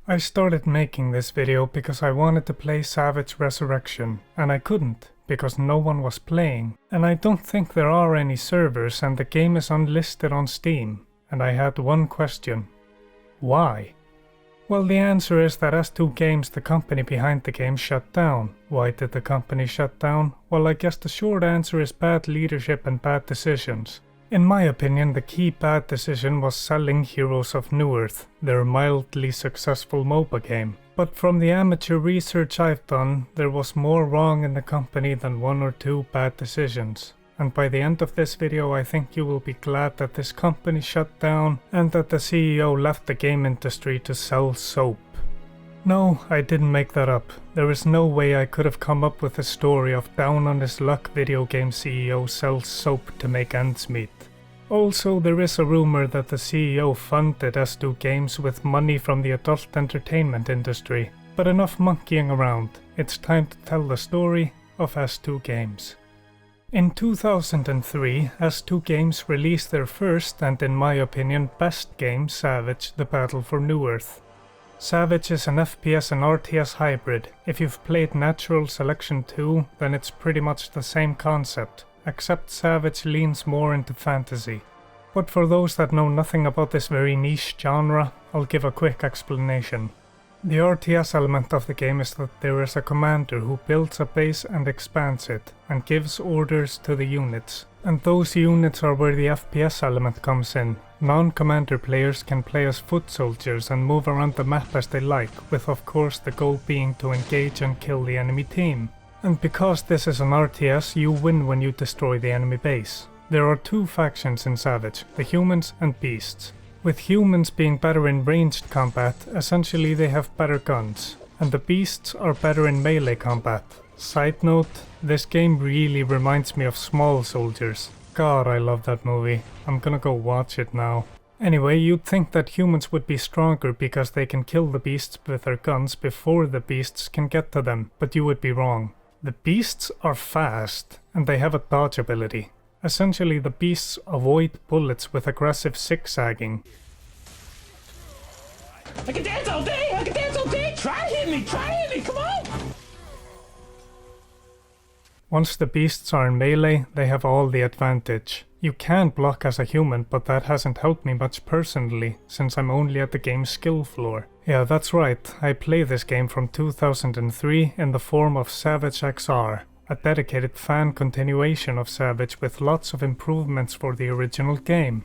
I started making this video because I wanted to play Savage Resurrection, and I couldn't, because no one was playing, and I don't think there are any servers and the game is unlisted on Steam, and I had one question. Why? Well, the answer is that S2 Games, the company behind the game, shut down. Why did the company shut down? Well, I guess the short answer is bad leadership and bad decisions. In my opinion, the key bad decision was selling Heroes of Newerth, their mildly successful MOBA game. But from the amateur research I've done, there was more wrong in the company than one or two bad decisions. And by the end of this video, I think you will be glad that this company shut down and that the CEO left the game industry to sell soap. No, I didn't make that up. There is no way I could have come up with a story of down on his luck video game CEO sells soap to make ends meet. Also, there is a rumor that the CEO funded S2 Games with money from the adult entertainment industry. But enough monkeying around, it's time to tell the story of S2 Games. In 2003, S2 Games released their first and in my opinion best game, Savage: The Battle for Newerth. Savage is an FPS and RTS hybrid. If you've played Natural Selection 2, then it's pretty much the same concept, except Savage leans more into fantasy. But for those that know nothing about this very niche genre, I'll give a quick explanation. The RTS element of the game is that there is a commander who builds a base and expands it, and gives orders to the units. And those units are where the FPS element comes in. Non-commander players can play as foot soldiers and move around the map as they like, with of course the goal being to engage and kill the enemy team. And because this is an RTS, you win when you destroy the enemy base. There are two factions in Savage, the humans and beasts. With humans being better in ranged combat, essentially they have better guns, and the beasts are better in melee combat. Side note, this game really reminds me of Small Soldiers. God, I love that movie. I'm gonna go watch it now. Anyway, you'd think that humans would be stronger because they can kill the beasts with their guns before the beasts can get to them, but you would be wrong. The beasts are fast, and they have a dodge ability. Essentially, the beasts avoid bullets with aggressive zigzagging. I can dance all day! I can dance all day! Try to hit me! Try to hit me! Come on! Once the beasts are in melee, they have all the advantage. You can block as a human, but that hasn't helped me much personally, since I'm only at the game's skill floor. Yeah, that's right, I play this game from 2003 in the form of Savage XR. A dedicated fan continuation of Savage with lots of improvements for the original game.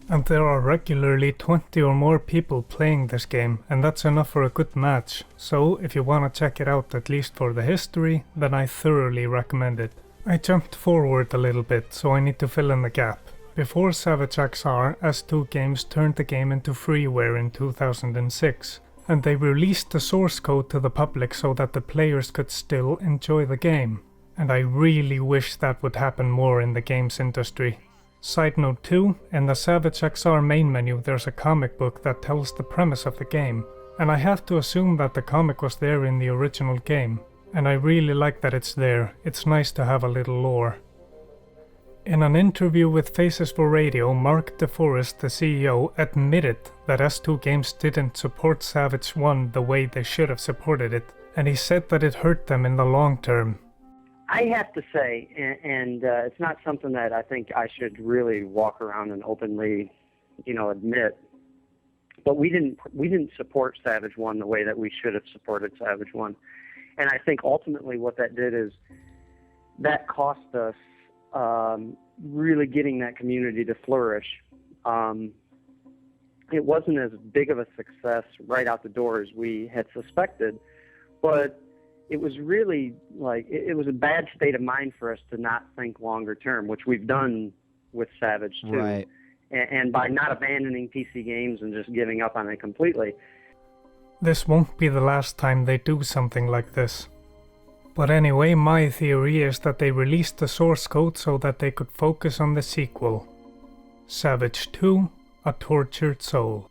And there are regularly 20 or more people playing this game, and that's enough for a good match, so if you wanna check it out at least for the history, then I thoroughly recommend it. I jumped forward a little bit, so I need to fill in the gap. Before Savage XR, S2 Games turned the game into freeware in 2006, and they released the source code to the public so that the players could still enjoy the game. And I really wish that would happen more in the games industry. Side note 2, in the Savage XR main menu there's a comic book that tells the premise of the game, and I have to assume that the comic was there in the original game, and I really like that it's there. It's nice to have a little lore. In an interview with Faces for Radio, Marc Deforest, the CEO, admitted that S2 Games didn't support Savage 1 the way they should have supported it, and he said that it hurt them in the long term. I have to say, and it's not something that I think I should really walk around and openly, admit, but we didn't support Savage 1 the way that we should have supported Savage 1. And I think ultimately what that did is that cost us really getting that community to flourish. It wasn't as big of a success right out the door as we had suspected, but it was really it was a bad state of mind for us to not think longer term, which we've done with Savage too. Right. And by not abandoning PC games and just giving up on it completely. This won't be the last time they do something like this. But anyway, my theory is that they released the source code so that they could focus on the sequel. Savage 2, A Tortured Soul.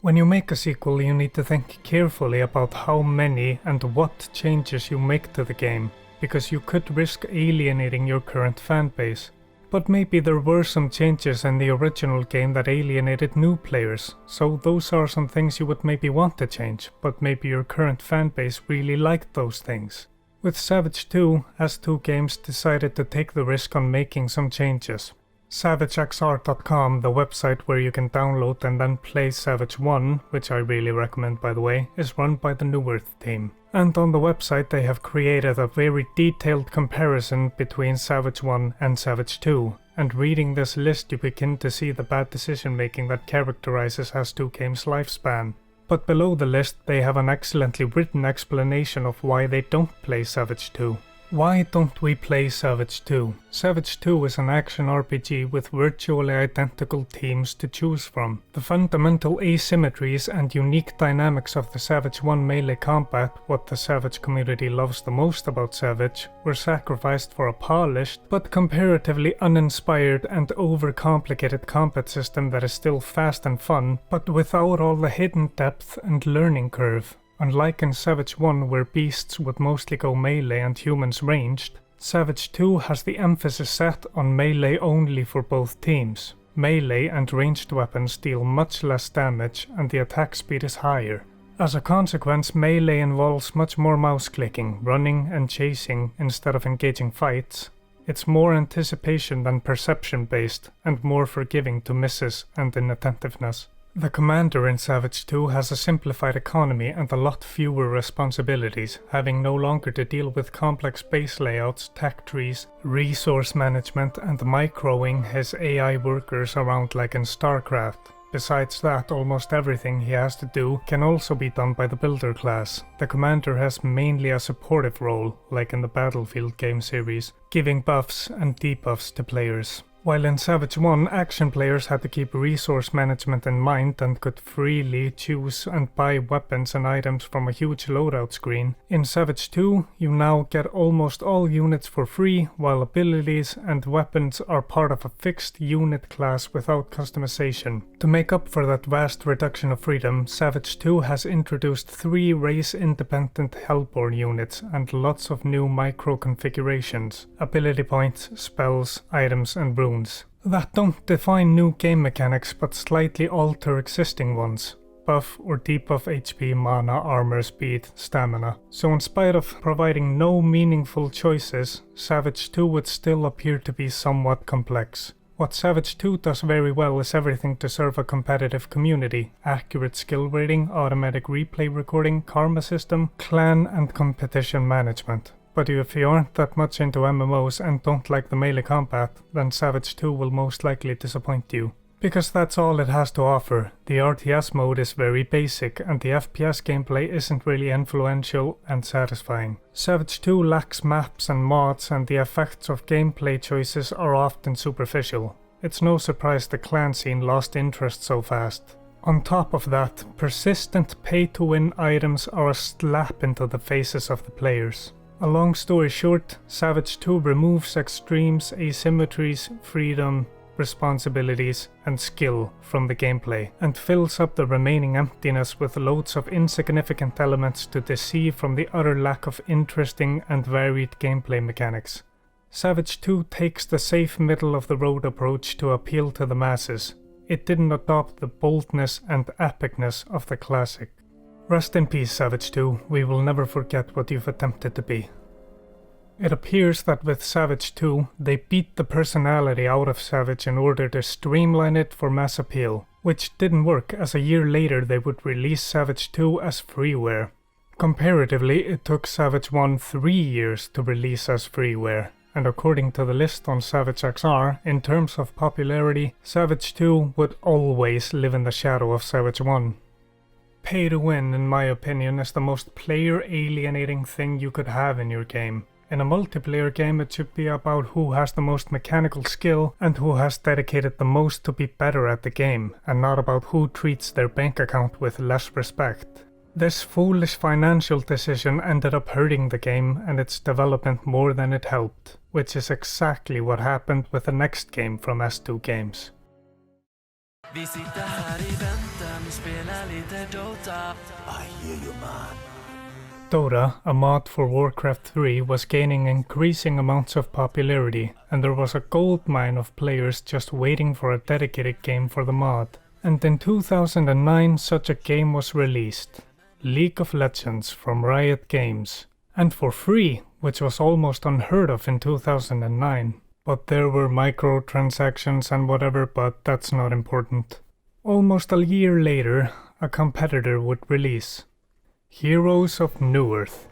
When you make a sequel, you need to think carefully about how many and what changes you make to the game, because you could risk alienating your current fanbase. But maybe there were some changes in the original game that alienated new players, so those are some things you would maybe want to change, but maybe your current fanbase really liked those things. With Savage 2, S2 Games decided to take the risk on making some changes. SavageXR.com, the website where you can download and then play Savage 1, which I really recommend by the way, is run by the Newerth team. And on the website they have created a very detailed comparison between Savage 1 and Savage 2, and reading this list you begin to see the bad decision making that characterizes S2 Games' lifespan. But below the list they have an excellently written explanation of why they don't play Savage 2. Why don't we play Savage 2? Savage 2 is an action RPG with virtually identical teams to choose from. The fundamental asymmetries and unique dynamics of the Savage 1 melee combat, what the Savage community loves the most about Savage, were sacrificed for a polished but comparatively uninspired and overcomplicated combat system that is still fast and fun, but without all the hidden depth and learning curve. Unlike in Savage 1 where beasts would mostly go melee and humans ranged, Savage 2 has the emphasis set on melee only for both teams. Melee and ranged weapons deal much less damage and the attack speed is higher. As a consequence, melee involves much more mouse clicking, running and chasing instead of engaging fights. It's more anticipation than perception based and more forgiving to misses and inattentiveness. The commander in Savage 2 has a simplified economy and a lot fewer responsibilities, having no longer to deal with complex base layouts, tech trees, resource management and microing his AI workers around like in StarCraft. Besides that, almost everything he has to do can also be done by the builder class. The commander has mainly a supportive role, like in the Battlefield game series, giving buffs and debuffs to players. While in Savage 1, action players had to keep resource management in mind and could freely choose and buy weapons and items from a huge loadout screen, in Savage 2 you now get almost all units for free, while abilities and weapons are part of a fixed unit class without customization. To make up for that vast reduction of freedom, Savage 2 has introduced 3 race-independent Hellborn units and lots of new micro-configurations, ability points, spells, items and runes that don't define new game mechanics but slightly alter existing ones. Buff or debuff HP, mana, armor, speed, stamina. So in spite of providing no meaningful choices, Savage 2 would still appear to be somewhat complex. What Savage 2 does very well is everything to serve a competitive community: accurate skill rating, automatic replay recording, karma system, clan and competition management. But if you aren't that much into MMOs and don't like the melee combat, then Savage 2 will most likely disappoint you. Because that's all it has to offer. The RTS mode is very basic and the FPS gameplay isn't really influential and satisfying. Savage 2 lacks maps and mods and the effects of gameplay choices are often superficial. It's no surprise the clan scene lost interest so fast. On top of that, persistent pay-to-win items are a slap into the faces of the players. A long story short, Savage 2 removes extremes, asymmetries, freedom, responsibilities, and skill from the gameplay, and fills up the remaining emptiness with loads of insignificant elements to deceive from the utter lack of interesting and varied gameplay mechanics. Savage 2 takes the safe middle of the road approach to appeal to the masses. It didn't adopt the boldness and epicness of the classic. Rest in peace, Savage 2, we will never forget what you've attempted to be. It appears that with Savage 2, they beat the personality out of Savage in order to streamline it for mass appeal, which didn't work as a year later they would release Savage 2 as freeware. Comparatively, it took Savage 1 3 years to release as freeware, and according to the list on Savage XR, in terms of popularity, Savage 2 would always live in the shadow of Savage 1. Pay to win, in my opinion, is the most player alienating thing you could have in your game. In a multiplayer game it should be about who has the most mechanical skill and who has dedicated the most to be better at the game, and not about who treats their bank account with less respect. This foolish financial decision ended up hurting the game and its development more than it helped, which is exactly what happened with the next game from S2 Games. Vi sitter här i väntan, spelar lite Dota. I hear you man. Dota, a mod for Warcraft 3, was gaining increasing amounts of popularity, and there was a goldmine of players just waiting for a dedicated game for the mod. And in 2009 such a game was released, League of Legends from Riot Games. And for free, which was almost unheard of in 2009. But there were microtransactions and whatever, but that's not important. Almost a year later, a competitor would release Heroes of Newerth.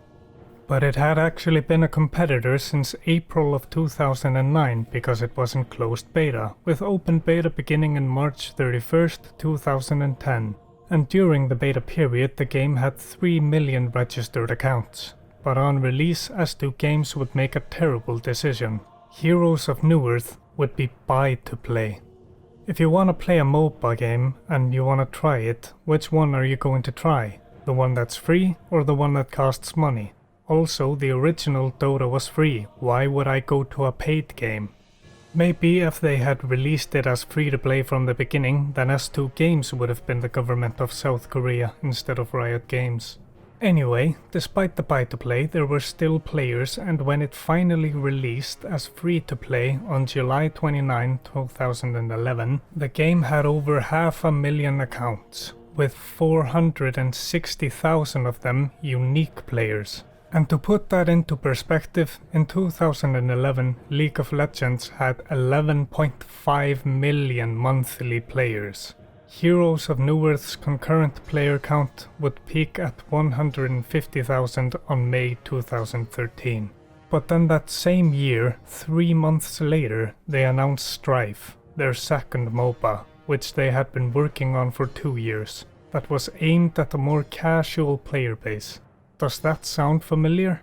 But it had actually been a competitor since April of 2009 because it was in closed beta, with open beta beginning in March 31st, 2010. And during the beta period the game had 3 million registered accounts. But on release S2 Games would make a terrible decision. Heroes of Newerth would be buy to play. If you want to play a MOBA game and you want to try it, which one are you going to try? The one that's free or the one that costs money? Also, the original Dota was free. Why would I go to a paid game? Maybe if they had released it as free to play from the beginning, then S2 Games would have been the government of South Korea instead of Riot Games. Anyway, despite the buy to play, there were still players, and when it finally released as free to play on July 29, 2011, the game had over 500,000 accounts, with 460,000 of them unique players. And to put that into perspective, in 2011 League of Legends had 11.5 million monthly players. Heroes of Newerth's concurrent player count would peak at 150,000 on May 2013. But then that same year, 3 months later, they announced Strife, their second MOBA, which they had been working on for 2 years, that was aimed at a more casual player base. Does that sound familiar?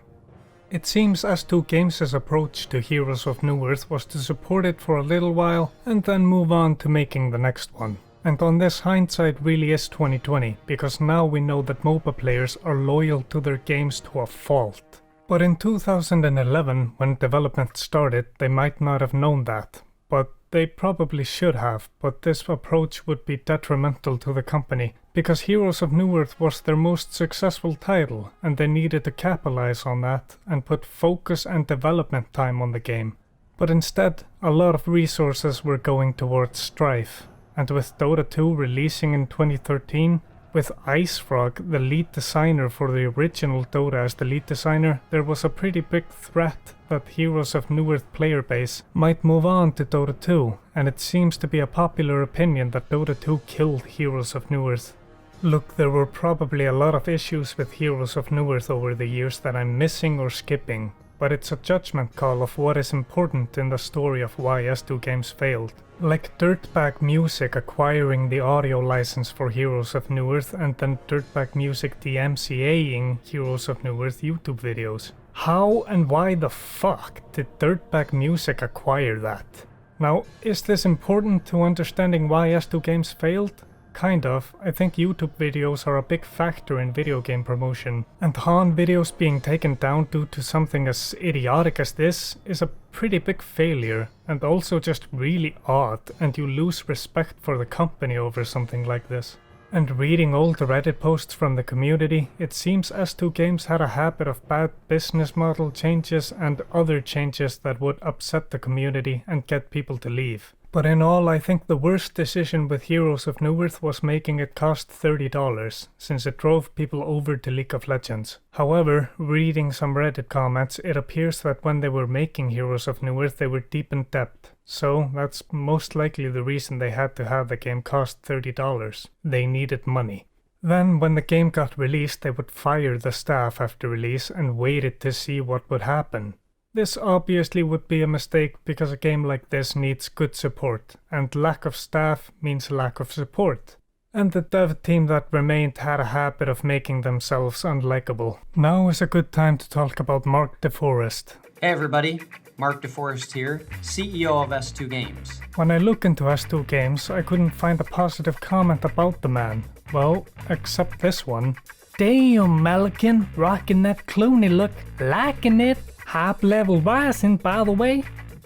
It seems S2 Games' approach to Heroes of Newerth was to support it for a little while and then move on to making the next one. And on this, hindsight really is 2020, because now we know that MOBA players are loyal to their games to a fault. But in 2011, when development started, they might not have known that. But they probably should have, but this approach would be detrimental to the company, because Heroes of Newerth was their most successful title, and they needed to capitalize on that and put focus and development time on the game. But instead, a lot of resources were going towards Strife, and with Dota 2 releasing in 2013, with IceFrog, the lead designer for the original Dota, as the lead designer, there was a pretty big threat that Heroes of Newerth player base might move on to Dota 2, and it seems to be a popular opinion that Dota 2 killed Heroes of Newerth. Look, there were probably a lot of issues with Heroes of Newerth over the years that I'm missing or skipping, but it's a judgment call of what is important in the story of why S2 Games failed. Like Dirtbag Music acquiring the audio license for Heroes of Newerth and then Dirtbag Music DMCAing Heroes of Newerth YouTube videos. How and why the fuck did Dirtbag Music acquire that? Now, is this important to understanding why S2 Games failed? Kind of. I think YouTube videos are a big factor in video game promotion, and Han videos being taken down due to something as idiotic as this is a pretty big failure, and also just really odd, and you lose respect for the company over something like this. And reading old Reddit posts from the community, it seems S2 Games had a habit of bad business model changes and other changes that would upset the community and get people to leave. But in all, I think the worst decision with Heroes of Newerth was making it cost $30, since it drove people over to League of Legends. However, reading some Reddit comments, it appears that when they were making Heroes of Newerth they were deep in debt. So that's most likely the reason they had to have the game cost $30. They needed money. Then, when the game got released, they would fire the staff after release and waited to see what would happen. This obviously would be a mistake because a game like this needs good support, and lack of staff means lack of support. And the dev team that remained had a habit of making themselves unlikable. Now is a good time to talk about Marc Deforest. Hey everybody, Marc Deforest here, CEO of S2 Games. When I look into S2 Games, I couldn't find a positive comment about the man. Well, except this one. Damn, Melican, rocking that Clooney look, liking it. Hype level rising, by the way.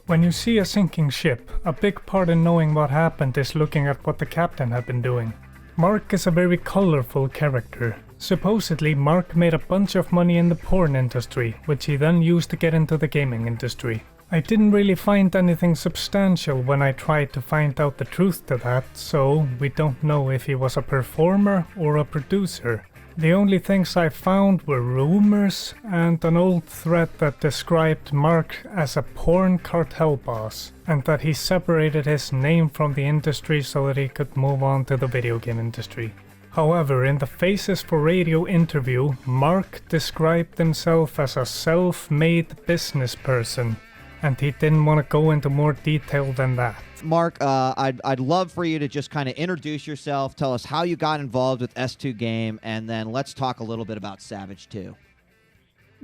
When you see a sinking ship, a big part in knowing what happened is looking at what the captain had been doing. Marc is a very colorful character. Supposedly, Marc made a bunch of money in the porn industry, which he then used to get into the gaming industry. I didn't really find anything substantial when I tried to find out the truth to that, so we don't know if he was a performer or a producer. The only things I found were rumors and an old thread that described Marc as a porn cartel boss, and that he separated his name from the industry so that he could move on to the video game industry. However, in the Faces for Radio interview, Marc described himself as a self-made business person, and he didn't want to go into more detail than that. Marc, I'd love for you to just kind of introduce yourself, tell us how you got involved with S2 Game, and then let's talk a little bit about Savage 2.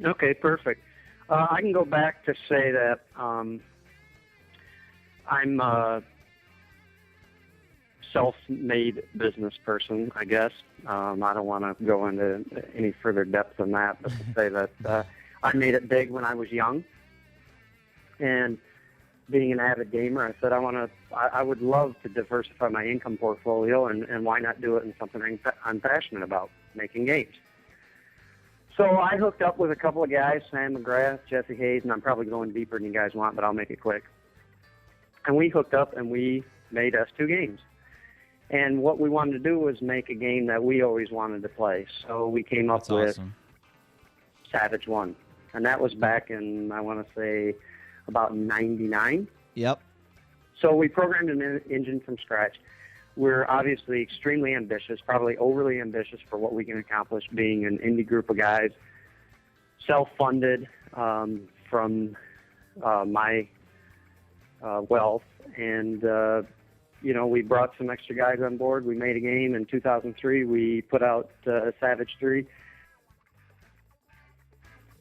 Okay, perfect. I can go back to say that I'm a self-made business person, I guess. I don't want to go into any further depth than that, but to say that I made it big when I was young. And being an avid gamer, I said I would love to diversify my income portfolio, and why not do it in something I'm passionate about, making games. So I hooked up with a couple of guys, Sam McGrath, Jesse Hayes, and I'm probably going deeper than you guys want, but I'll make it quick. And we hooked up and we made S2 Games. And what we wanted to do was make a game that we always wanted to play. So we came up with Savage 1. And that was back in, I want to say, about 99. Yep. So we programmed an engine from scratch. We're obviously extremely ambitious, probably overly ambitious for what we can accomplish being an indie group of guys, self-funded from my wealth. And, we brought some extra guys on board. We made a game in 2003. We put out Savage 3.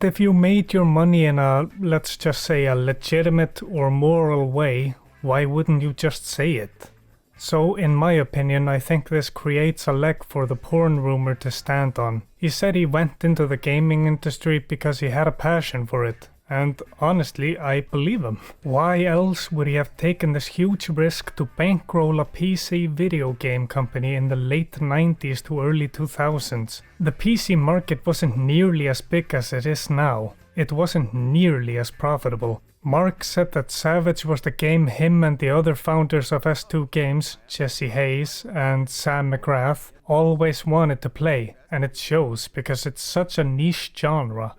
If you made your money in a, let's just say, a legitimate or moral way, why wouldn't you just say it? So, in my opinion, I think this creates a leg for the porn rumor to stand on. He said he went into the gaming industry because he had a passion for it. And honestly, I believe him. Why else would he have taken this huge risk to bankroll a PC video game company in the late 90s to early 2000s? The PC market wasn't nearly as big as it is now. It wasn't nearly as profitable. Marc said that Savage was the game him and the other founders of S2 Games, Jesse Hayes and Sam McGrath, always wanted to play, and it shows because it's such a niche genre.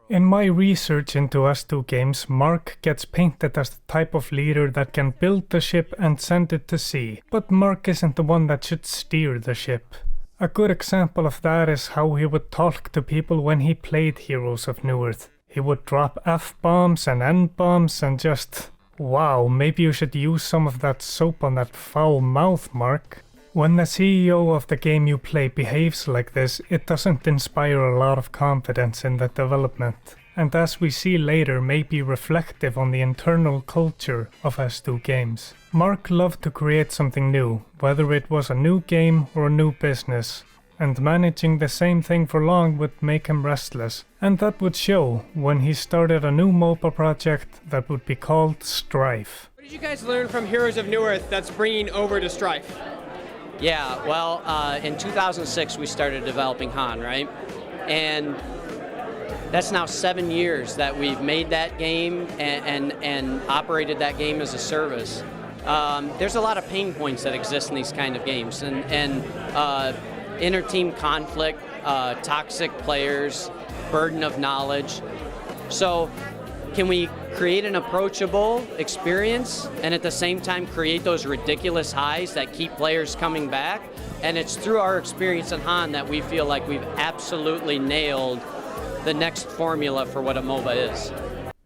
In my research into S2 Games, Marc gets painted as the type of leader that can build the ship and send it to sea, but Marc isn't the one that should steer the ship. A good example of that is how he would talk to people when he played Heroes of Newerth. He would drop F-bombs and N-bombs and just, wow, maybe you should use some of that soap on that foul mouth, Marc. When the CEO of the game you play behaves like this, it doesn't inspire a lot of confidence in the development, and as we see later may be reflective on the internal culture of S2 Games. Marc loved to create something new, whether it was a new game or a new business, and managing the same thing for long would make him restless, and that would show when he started a new MOBA project that would be called Strife. What did you guys learn from Heroes of Newerth that's bringing over to Strife? Yeah, well, in 2006 we started developing Han, right? And that's now 7 years that we've made that game and operated that game as a service. There's a lot of pain points that exist in these kind of games, and inter-team conflict, toxic players, burden of knowledge. So can we create an approachable experience and at the same time create those ridiculous highs that keep players coming back? And it's through our experience in Han that we feel like we've absolutely nailed the next formula for what a MOBA is.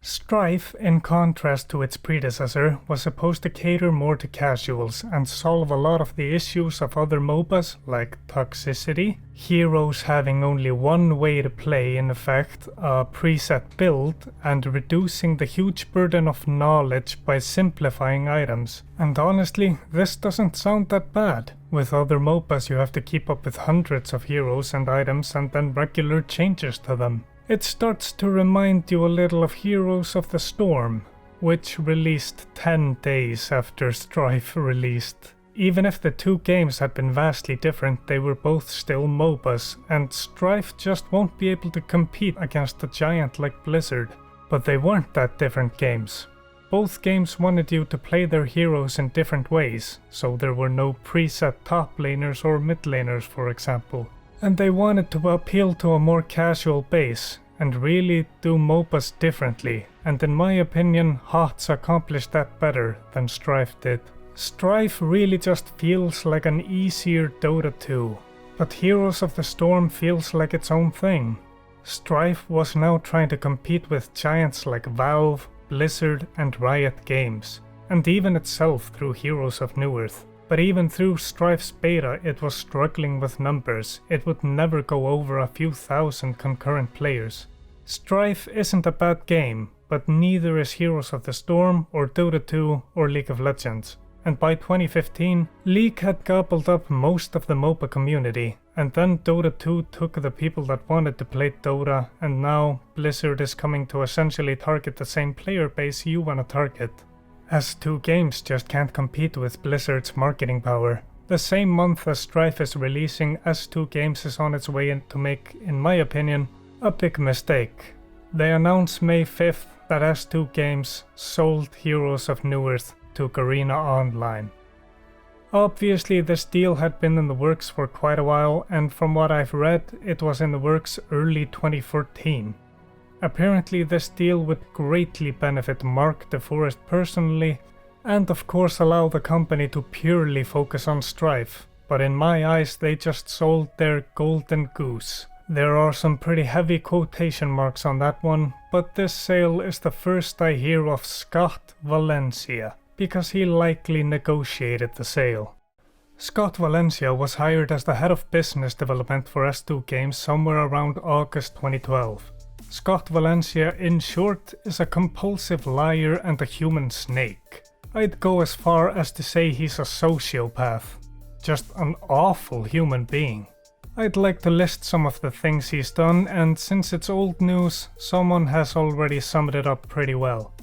Strife, in contrast to its predecessor, was supposed to cater more to casuals and solve a lot of the issues of other MOBAs, like toxicity, heroes having only one way to play in effect, a preset build, and reducing the huge burden of knowledge by simplifying items. And honestly, this doesn't sound that bad. With other MOBAs you have to keep up with hundreds of heroes and items and then regular changes to them. It starts to remind you a little of Heroes of the Storm, which released 10 days after Strife released. Even if the two games had been vastly different, they were both still MOBAs, and Strife just won't be able to compete against a giant like Blizzard. But they weren't that different games. Both games wanted you to play their heroes in different ways, so there were no preset top laners or mid laners, for example. And they wanted to appeal to a more casual base, and really do MOBAs differently, and in my opinion, HOTS accomplished that better than Strife did. Strife really just feels like an easier Dota 2, but Heroes of the Storm feels like its own thing. Strife was now trying to compete with giants like Valve, Blizzard and Riot Games, and even itself through Heroes of Newerth. But even through Strife's beta it was struggling with numbers, it would never go over a few thousand concurrent players. Strife isn't a bad game, but neither is Heroes of the Storm or Dota 2 or League of Legends. And by 2015, League had gobbled up most of the MOBA community, and then Dota 2 took the people that wanted to play Dota, and now Blizzard is coming to essentially target the same player base you wanna target. S2 Games just can't compete with Blizzard's marketing power. The same month as Strife is releasing, S2 Games is on its way to make, in my opinion, a big mistake. They announced May 5th that S2 Games sold Heroes of Newerth to Garena Online. Obviously this deal had been in the works for quite a while, and from what I've read, it was in the works early 2014. Apparently this deal would greatly benefit Marc Deforest personally, and of course allow the company to purely focus on Strife, but in my eyes they just sold their golden goose. There are some pretty heavy quotation marks on that one, but this sale is the first I hear of Scott Valencia, because he likely negotiated the sale. Scott Valencia was hired as the head of business development for S2 Games somewhere around August 2012. Scott Valencia, in short, is a compulsive liar and a human snake. I'd go as far as to say he's a sociopath. Just an awful human being. I'd like to list some of the things he's done, and since it's old news, someone has already summed it up pretty well.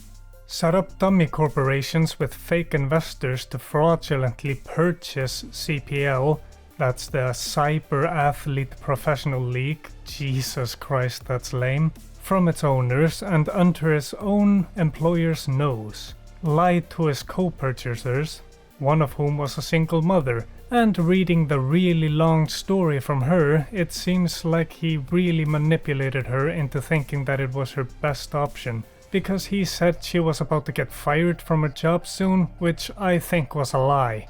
Set up dummy corporations with fake investors to fraudulently purchase CPL, that's the Cyber Athlete Professional League, Jesus Christ that's lame, from its owners and under his own employer's nose. Lied to his co-purchasers, one of whom was a single mother, and reading the really long story from her, it seems like he really manipulated her into thinking that it was her best option, because he said she was about to get fired from her job soon, which I think was a lie.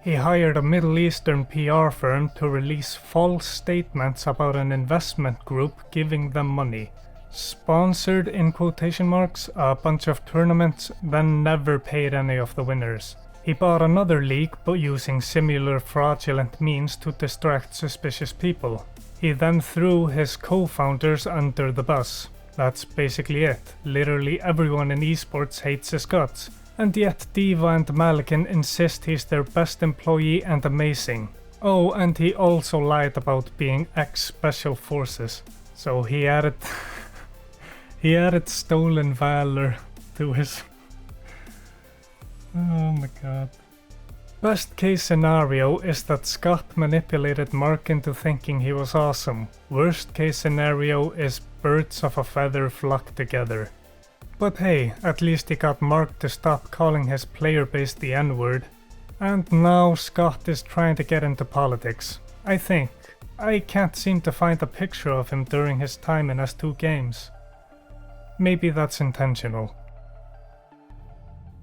He hired a Middle Eastern PR firm to release false statements about an investment group giving them money. Sponsored in quotation marks a bunch of tournaments, then never paid any of the winners. He bought another league but using similar fraudulent means to distract suspicious people. He then threw his co-founders under the bus. That's basically it. Literally everyone in esports hates his guts. And yet Diva and Malikin insist he's their best employee and amazing. Oh, and he also lied about being ex-Special Forces. So he added... he added stolen valor to his... Oh my god. Best case scenario is that Scott manipulated Marc into thinking he was awesome. Worst case scenario is birds of a feather flock together. But hey, at least he got Marc to stop calling his player base the N-word. And now Scott is trying to get into politics. I think. I can't seem to find a picture of him during his time in S2 Games. Maybe that's intentional.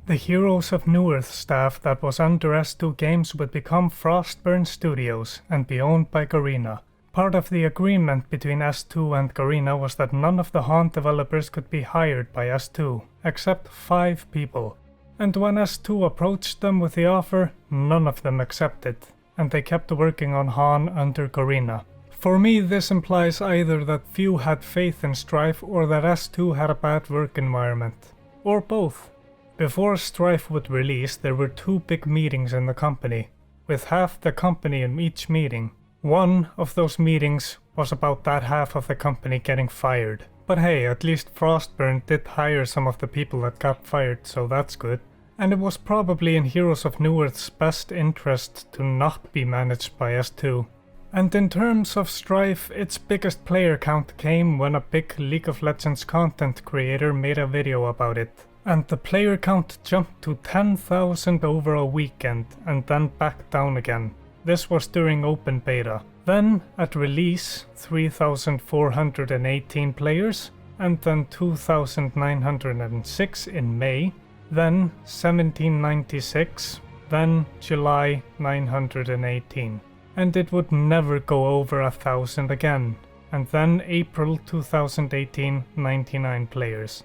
The Heroes of Newerth staff that was under S2 Games would become Frostburn Studios and be owned by Garena. Part of the agreement between S2 and Garena was that none of the Haunt developers could be hired by S2, except 5 people. And when S2 approached them with the offer, none of them accepted, and they kept working on Han under Garena. For me, this implies either that few had faith in Strife or that S2 had a bad work environment. Or both. Before Strife would release, there were 2 big meetings in the company, with half the company in each meeting. One of those meetings was about that half of the company getting fired. But hey, at least Frostburn did hire some of the people that got fired, so that's good. and it was probably in Heroes of Newerth's best interest to not be managed by S2. And in terms of Strife, its biggest player count came when a big League of Legends content creator made a video about it. And the player count jumped to 10,000 over a weekend and then back down again. This was during open beta. Then, at release, 3,418 players, and then 2,906 in May, then 1796, then July 918. And it would never go over 1,000 again. And then April 2018, 99 players.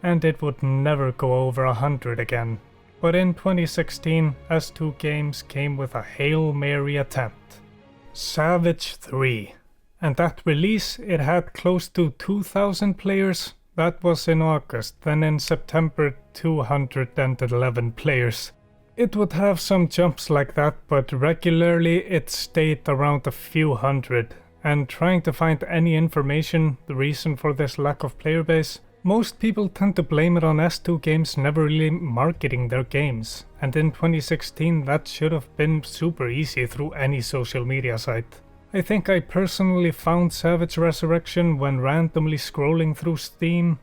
And it would never go over 100 again. But in 2016, S2 Games came with a Hail Mary attempt. Savage 3. And at release it had close to 2,000 players. That was in August, then in September 211 players. It would have some jumps like that, but regularly it stayed around a few hundred. And trying to find any information, the reason for this lack of player base, most people tend to blame it on S2 Games never really marketing their games, and in 2016 that should have been super easy through any social media site. I think I personally found Savage Resurrection when randomly scrolling through Steam.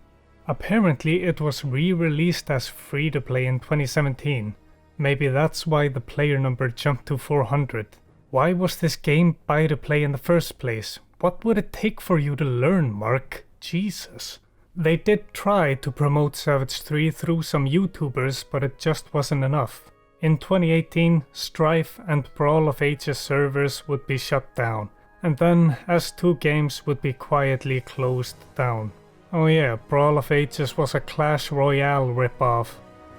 Apparently it was re-released as free-to-play in 2017. Maybe that's why the player number jumped to 400. Why was this game buy-to-play in the first place? What would it take for you to learn, Mark? Jesus. They did try to promote Savage 3 through some YouTubers, but it just wasn't enough. In 2018, Strife and Brawl of Ages servers would be shut down, and then S2 Games would be quietly closed down. Oh yeah, Brawl of Ages was a Clash Royale ripoff.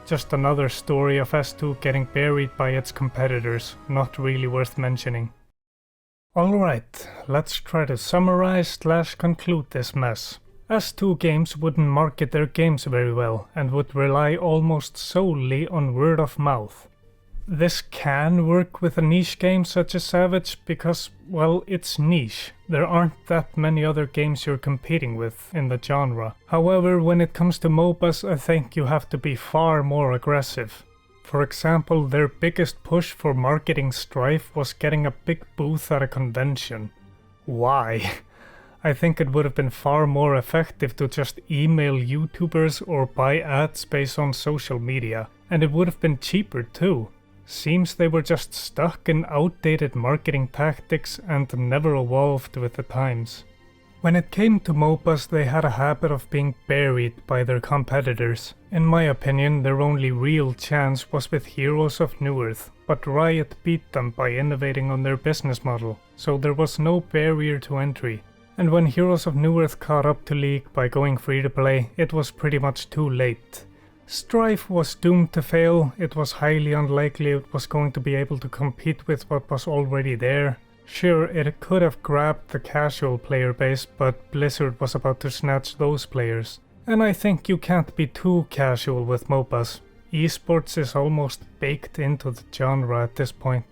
Just another story of S2 getting buried by its competitors, not really worth mentioning. Alright, let's try to summarize/conclude this mess. S2 Games wouldn't market their games very well and would rely almost solely on word of mouth. This can work with a niche game such as Savage because, well, it's niche. There aren't that many other games you're competing with in the genre. However, when it comes to MOBAs, I think you have to be far more aggressive. For example, their biggest push for marketing Strife was getting a big booth at a convention. Why? I think it would have been far more effective to just email YouTubers or buy ad space on social media, and it would have been cheaper too. Seems they were just stuck in outdated marketing tactics and never evolved with the times. When it came to MOBAs, they had a habit of being buried by their competitors. In my opinion, their only real chance was with Heroes of Newerth, but Riot beat them by innovating on their business model, so there was no barrier to entry. And when Heroes of Newerth caught up to League by going free-to-play, it was pretty much too late. Strife was doomed to fail. It was highly unlikely it was going to be able to compete with what was already there. Sure, it could have grabbed the casual player base, but Blizzard was about to snatch those players. And I think you can't be too casual with MOBAs. Esports is almost baked into the genre at this point.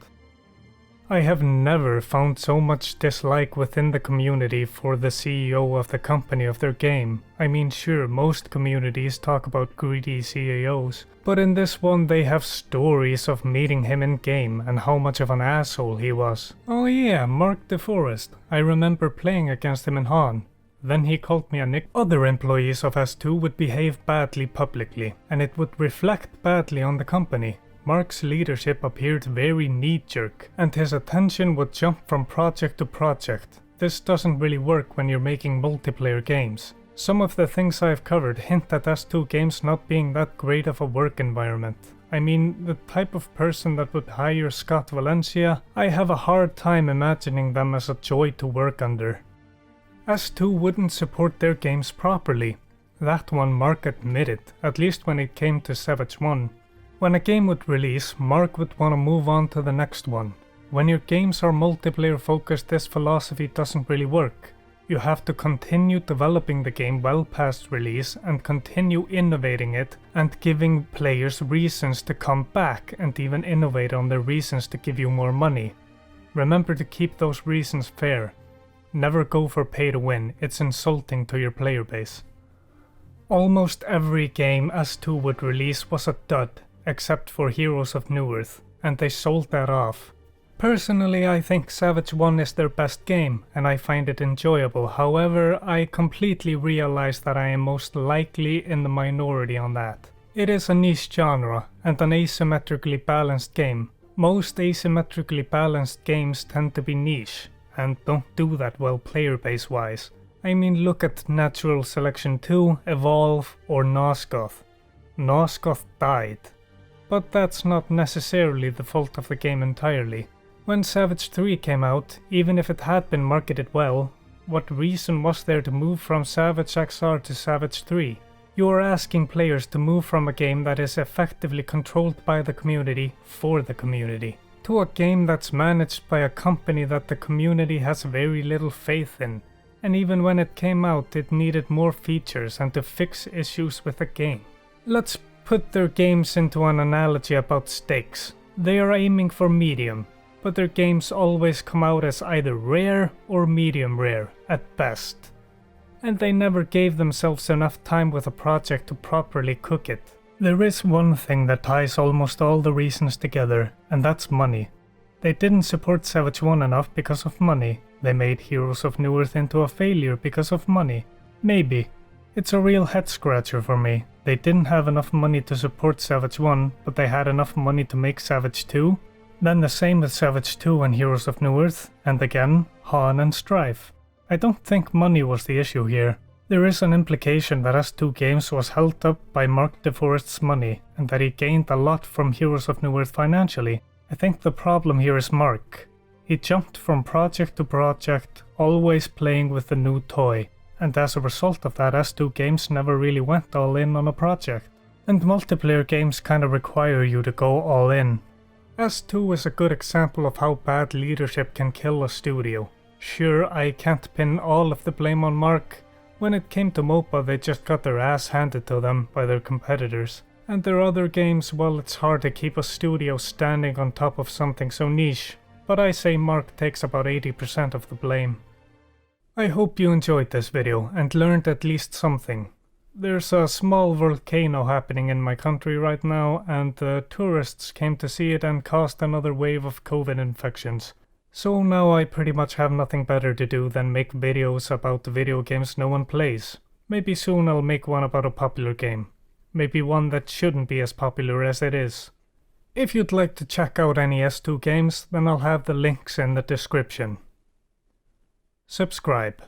I have never found so much dislike within the community for the CEO of the company of their game. I mean, sure, most communities talk about greedy CEOs, but in this one they have stories of meeting him in game and how much of an asshole he was. Oh yeah, Marc Deforest. I remember playing against him in Han. Then he called me a nick. Other employees of S2 would behave badly publicly, and it would reflect badly on the company. Mark's leadership appeared very knee-jerk, and his attention would jump from project to project. This doesn't really work when you're making multiplayer games. Some of the things I've covered hint at S2 Games not being that great of a work environment. I mean, the type of person that would hire Scott Valencia, I have a hard time imagining them as a joy to work under. S2 wouldn't support their games properly. That one Mark admitted, at least when it came to Savage 1. When a game would release, Mark would want to move on to the next one. When your games are multiplayer focused, this philosophy doesn't really work. You have to continue developing the game well past release and continue innovating it and giving players reasons to come back and even innovate on their reasons to give you more money. Remember to keep those reasons fair. Never go for pay to win, it's insulting to your player base. Almost every game S2 would release was a dud. except for Heroes of Newerth, and they sold that off. Personally, I think Savage 1 is their best game, and I find it enjoyable. However, I completely realize that I am most likely in the minority on that. It is a niche genre, and an asymmetrically balanced game. Most asymmetrically balanced games tend to be niche, and don't do that well player base wise. I mean, look at Natural Selection 2, Evolve, or Nosgoth. Nosgoth died. But that's not necessarily the fault of the game entirely. When Savage 3 came out, even if it had been marketed well, what reason was there to move from Savage XR to Savage 3? You are asking players to move from a game that is effectively controlled by the community for the community, to a game that's managed by a company that the community has very little faith in. And even when it came out, it needed more features and to fix issues with the game. Let's put their games into an analogy about steaks. They are aiming for medium, but their games always come out as either rare or medium rare at best. And they never gave themselves enough time with a project to properly cook it. There is one thing that ties almost all the reasons together, and that's money. They didn't support Savage 1 enough because of money. They made Heroes of Newerth into a failure because of money. Maybe. It's a real head scratcher for me. They didn't have enough money to support Savage 1, but they had enough money to make Savage 2. Then the same with Savage 2 and Heroes of Newerth, and again, Han and Strife. I don't think money was the issue here. There is an implication that S2 Games was held up by Marc Deforest's money, and that he gained a lot from Heroes of Newerth financially. I think the problem here is Marc. He jumped from project to project, always playing with the new toy, and as a result of that, S2 Games never really went all in on a project. And multiplayer games kinda require you to go all in. S2 is a good example of how bad leadership can kill a studio. Sure, I can't pin all of the blame on Marc. When it came to MOBA, they just got their ass handed to them by their competitors. And their other games, well, it's hard to keep a studio standing on top of something so niche. But I say Marc takes about 80% of the blame. I hope you enjoyed this video and learned at least something. There's a small volcano happening in my country right now, and the tourists came to see it and caused another wave of COVID infections. So now I pretty much have nothing better to do than make videos about the video games no one plays. Maybe soon I'll make one about a popular game. Maybe one that shouldn't be as popular as it is. If you'd like to check out any S2 games, then I'll have the links in the description. Subscribe.